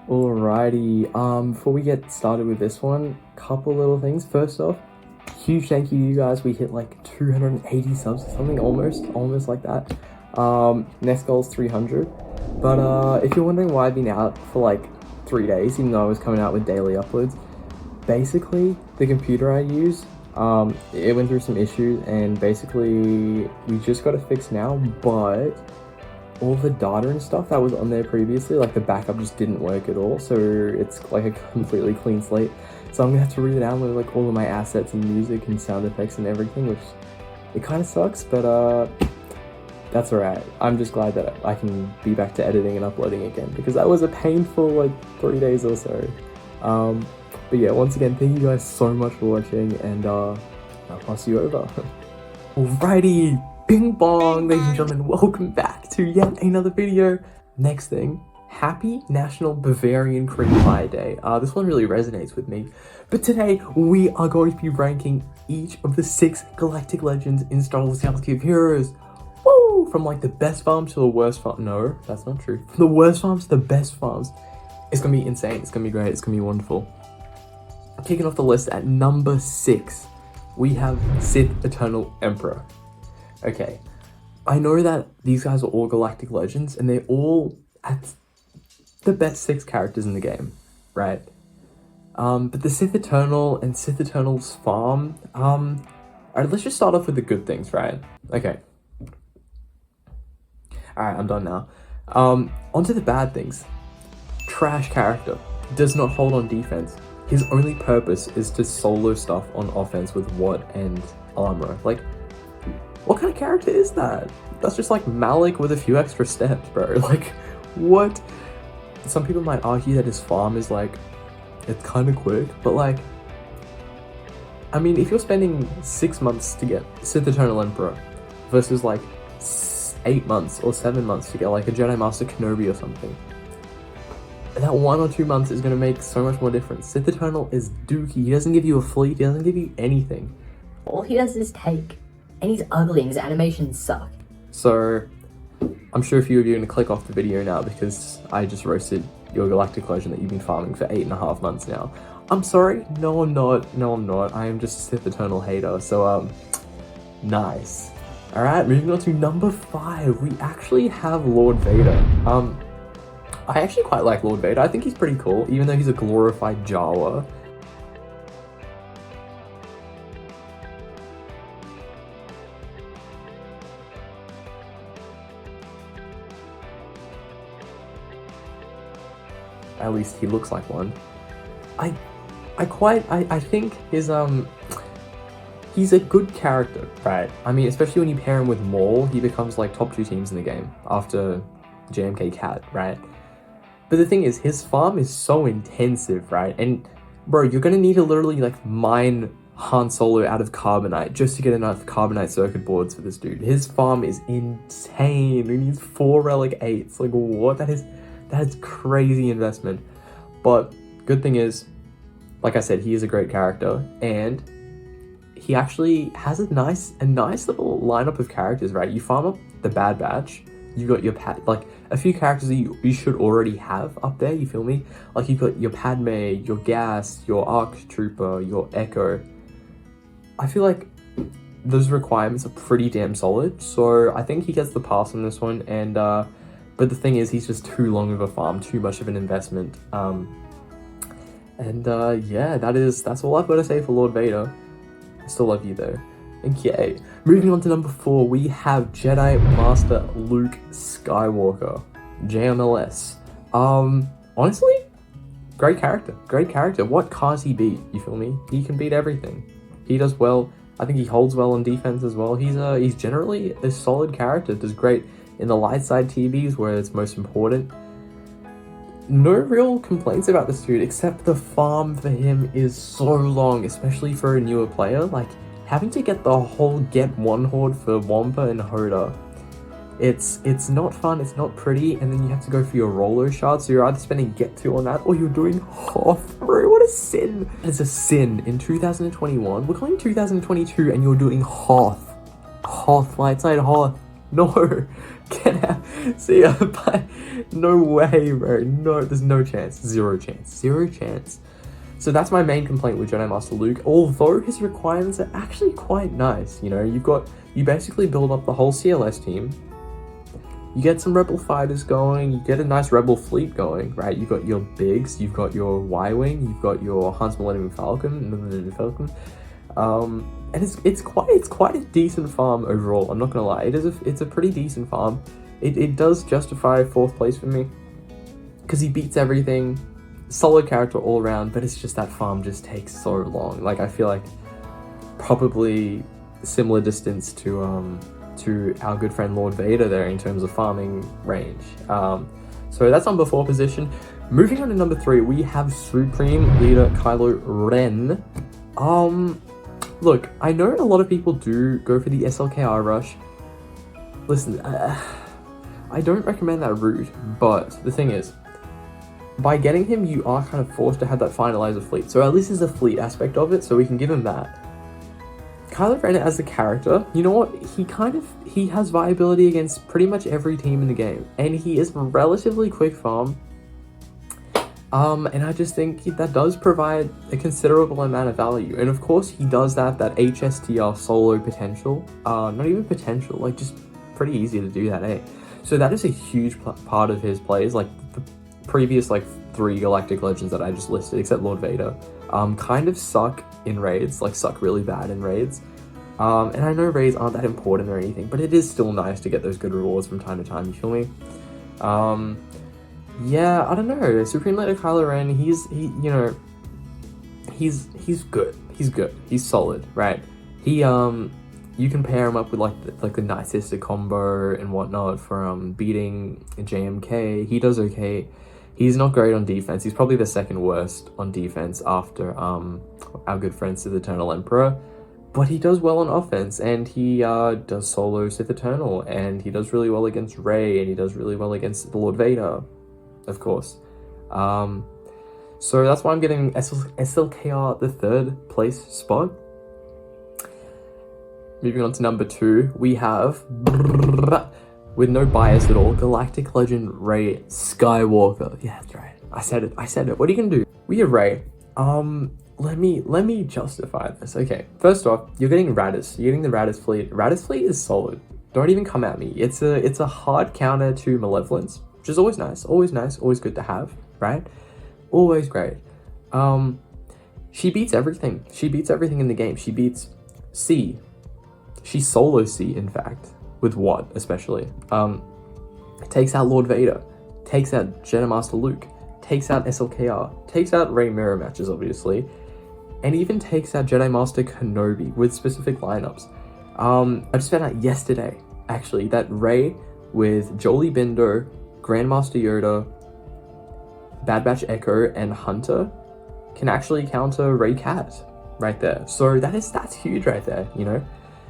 Alrighty, before we get started with this one, couple little things. First off, huge thank you to you guys. We hit like 280 subs or something, almost like that. Next goal is 300. But if you're wondering why I've been out for like 3 days, even though I was coming out with daily uploads, basically the computer I use, it went through some issues, and basically we just got it fixed now, but all the data and stuff that was on there previously, like the backup just didn't work at all, so it's like a completely clean slate. So I'm gonna have to re-download like all of my assets and music and sound effects and everything, which it kind of sucks, but that's alright. I'm just glad that I can be back to editing and uploading again, because that was a painful like 3 days or so. But yeah, once again, thank you guys so much for watching, and I'll pass you over. Alrighty, bing bong, ladies and gentlemen, welcome back to yet another video. Next thing, happy National Bavarian Cream Pie Day. This one really resonates with me. But today, we are going to be ranking each of the 6 Galactic Legends in Star Wars Galaxy of Heroes. Woo! From like the best farms to the worst farm. No, that's not true. From the worst farms to the best farms. It's gonna be insane, it's gonna be great, it's gonna be wonderful. Kicking off the list at number 6, we have SITH Eternal Emperor. Okay, I know that these guys are all Galactic Legends, and they're all at the best 6 characters in the game, right? But the SITH Eternal and SITH Eternal's farm, alright, let's just start off with the good things, right? Okay. Alright, I'm done now. Onto the bad things. Trash character. Does not hold on defense. His only purpose is to solo stuff on offense with Watt and armor. Like, what kind of character is that? That's just like Malik with a few extra steps, bro. Like, what? Some people might argue that his farm is like, it's kind of quick, but like, I mean, if you're spending 6 months to get SITH Eternal Emperor versus like 8 months or 7 months to get like a Jedi Master Kenobi or something, that 1 or 2 months is going to make so much more difference. SITH Eternal is dookie. He doesn't give you a fleet, he doesn't give you anything. All he does is take, and he's ugly and his animations suck. So, I'm sure a few of you are going to click off the video now because I just roasted your Galactic Legend that you've been farming for 8.5 months now. I'm sorry, no I'm not, no I'm not. I am just a SITH Eternal hater, so nice. Alright, moving on to number 5, we actually have Lord Vader. I actually quite like Lord Vader. I think he's pretty cool, even though he's a glorified Jawa. At least he looks like one. I think his, he's a good character, right? I mean, especially when you pair him with Maul, he becomes like top 2 teams in the game after JMK Cat, right? But the thing is, his farm is so intensive, right? And bro, you're gonna need to literally like mine Han Solo out of Carbonite just to get enough Carbonite circuit boards for this dude. His farm is insane. He needs 4 Relic 8s. Like, what? That is crazy investment. But good thing is, like I said, he is a great character, and he actually has a nice little lineup of characters, right? You farm up the Bad Batch. You got your like a few characters that you should already have up there, you feel me? Like you got your Padme, your Gas, your ARC Trooper, your Echo. I feel like those requirements are pretty damn solid, so I think he gets the pass on this one. And but the thing is, he's just too long of a farm, too much of an investment. Yeah, that's all I've got to say for Lord Vader. I still love you though. Okay, moving on to number 4, we have Jedi Master Luke Skywalker, JMLS. Honestly, great character. What can't he beat? You feel me? He can beat everything. He does well. I think he holds well on defense as well. He's generally a solid character. Does great in the light side TVs where it's most important. No real complaints about this dude, except the farm for him is so long, especially for a newer player. Like, having to get the whole get 1 horde for Wampa and Hoda, it's not fun, it's not pretty, and then you have to go for your Rolo shard, so you're either spending get 2 on that, or you're doing Hoth, bro. What a sin. It's a sin. In 2021, we're calling 2022, and you're doing Hoth. Light side Hoth. No, See ya. Bye. No way, bro. No, there's no chance. Zero chance. Zero chance. So that's my main complaint with Jedi Master Luke, although his requirements are actually quite nice. You know, you basically build up the whole CLS team, you get some Rebel fighters going, you get a nice Rebel fleet going, right? You've got your Biggs, you've got your Y-Wing, you've got your Hans Millennium Falcon, and it's quite a decent farm overall. I'm not gonna lie, it's a pretty decent farm. It does justify 4th place for me, because he beats everything. Solid character all around, but it's just that farm just takes so long. Like, I feel like probably similar distance to our good friend Lord Vader there in terms of farming range. So that's number 4 position. Moving on to number 3, we have Supreme Leader Kylo Ren. Look, I know a lot of people do go for the SLKR rush. Listen, I don't recommend that route, but the thing is, by getting him, you are kind of forced to have that finalizer fleet. So at least there's a fleet aspect of it, so we can give him that. Kylo Ren as a character, you know what? He has viability against pretty much every team in the game, and he is relatively quick farm. And I just think that does provide a considerable amount of value. And of course, he does that HSTR solo potential. Not even potential, like just pretty easy to do that, eh? So that is a huge part of his plays. Like the previous 3 Galactic Legends that I just listed, except Lord Vader, kind of suck in raids, suck really bad in raids. And I know raids aren't that important or anything, but it is still nice to get those good rewards from time to time, you feel me? Yeah, I don't know. Supreme Leader Kylo Ren, he's good. He's good. He's solid, right? You can pair him up with the Night Sister combo and whatnot for beating JMK. He does okay. He's not great on defense. He's probably the 2nd worst on defense after our good friend Sith Eternal Emperor. But he does well on offense, and he does solo Sith Eternal, and he does really well against Rey, and he does really well against the Lord Vader, of course. So that's why I'm getting SLKR the 3rd place spot. Moving on to number 2, we have, with no bias at all, Galactic Legend Rey Skywalker. Yeah, that's right. I said it. What are you gonna do? We have Rey. Let me justify this. Okay, first off, you're getting Radis. You're getting the Radis fleet. Radis fleet is solid. Don't even come at me. It's a hard counter to Malevolence, which is always nice, always good to have, right? Always great. She beats everything. She beats everything in the game. She beats C. She solo C, in fact, with Watt especially. Takes out Lord Vader, takes out Jedi Master Luke, takes out SLKR, takes out Rey mirror matches, obviously, and even takes out Jedi Master Kenobi with specific lineups. I just found out yesterday, actually, that Rey with Jolie Bindo, Grandmaster Yoda, Bad Batch Echo, and Hunter can actually counter Rey Cat right there. So that's huge right there, you know?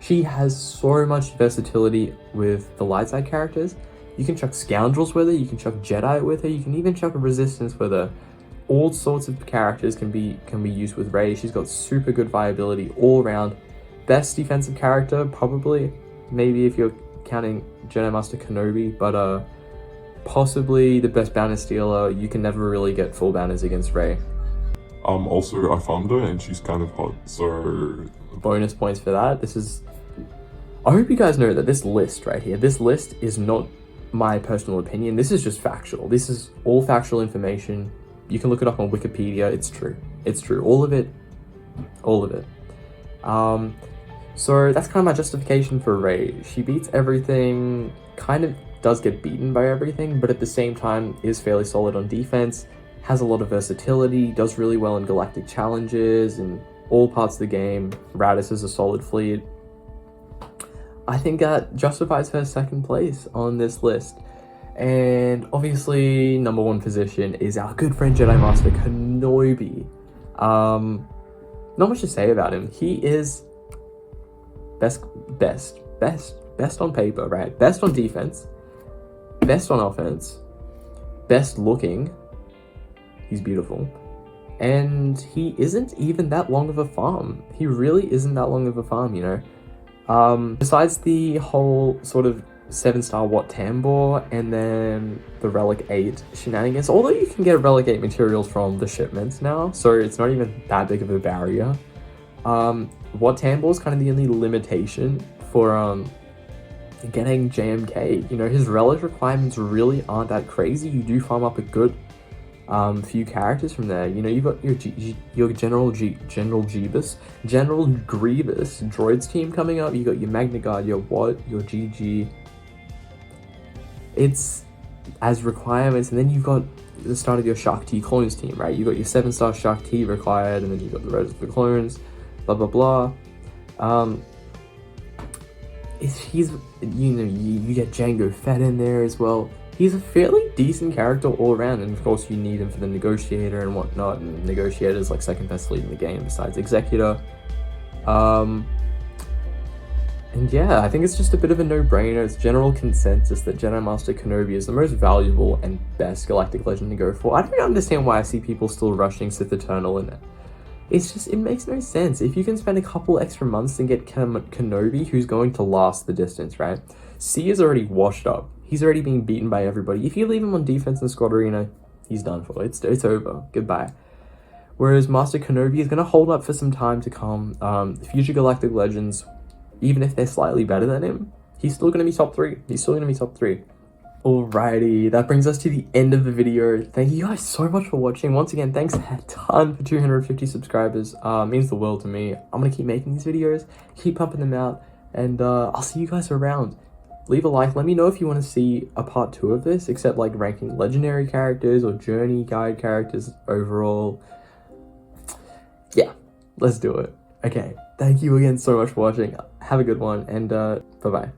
She has so much versatility with the light side characters. You can chuck Scoundrels with her, you can chuck Jedi with her, you can even chuck Resistance with her. All sorts of characters can be used with Rey. She's got super good viability all around. Best defensive character, probably, maybe if you're counting Jedi Master Kenobi, but possibly the best banner stealer. You can never really get full banners against Rey. Also, I farmed her and she's kind of hot, so... Bonus points for that. I hope you guys know that this list right here, this list is not my personal opinion. This is just factual. This is all factual information. You can look it up on Wikipedia. It's true. It's true. All of it. So that's kind of my justification for Rey. She beats everything, kind of does get beaten by everything, but at the same time is fairly solid on defense, has a lot of versatility, does really well in galactic challenges and all parts of the game. Radis is a solid fleet. I think that justifies her 2nd place on this list. And obviously, number 1 position is our good friend Jedi Master Kenobi. Not much to say about him. He is best on paper, right? Best on defense, best on offense, best looking. He's beautiful. And he isn't even that long of a farm. He really isn't that long of a farm, you know? Besides the whole sort of 7-star Wat Tambor, and then the Relic 8 shenanigans. Although you can get Relic 8 materials from the shipments now, so it's not even that big of a barrier. Wat Tambor is kind of the only limitation for getting JMK. You know, his relic requirements really aren't that crazy. You do farm up a good few characters from there. You know, you've got your General Grievous droids team coming up. You got your Magna Guard, your Wat, your GG. It's as requirements, and then you've got the start of your Shark T clones team, right? You got your 7-star Shark T required, and then you got the rest of the clones, blah blah blah. He's, you know, you get Jango Fett in there as well. He's a fairly decent character all around, and of course you need him for the Negotiator and whatnot, and Negotiator's like second best lead in the game besides Executor. And yeah, I think it's just a bit of a no-brainer. It's general consensus that Jedi Master Kenobi is the most valuable and best Galactic Legend to go for. I don't understand why I see people still rushing Sith Eternal in it. It's just, it makes no sense. If you can spend a couple extra months and get Kenobi, who's going to last the distance, right? C is already washed up. He's already being beaten by everybody. If you leave him on defense in Squad Arena, he's done for. It's over. Goodbye. Whereas Master Kenobi is going to hold up for some time to come. Future Galactic Legends, even if they're slightly better than him, he's still going to be top 3. He's still going to be top 3. Alrighty, that brings us to the end of the video. Thank you guys so much for watching. Once again, thanks a ton for 250 subscribers. Means the world to me. I'm going to keep making these videos, keep pumping them out, and I'll see you guys around. Leave a like. Let me know if you want to see a part 2 of this, except like ranking legendary characters or journey guide characters overall. Yeah, let's do it. Okay, thank you again so much for watching. Have a good one, and bye-bye.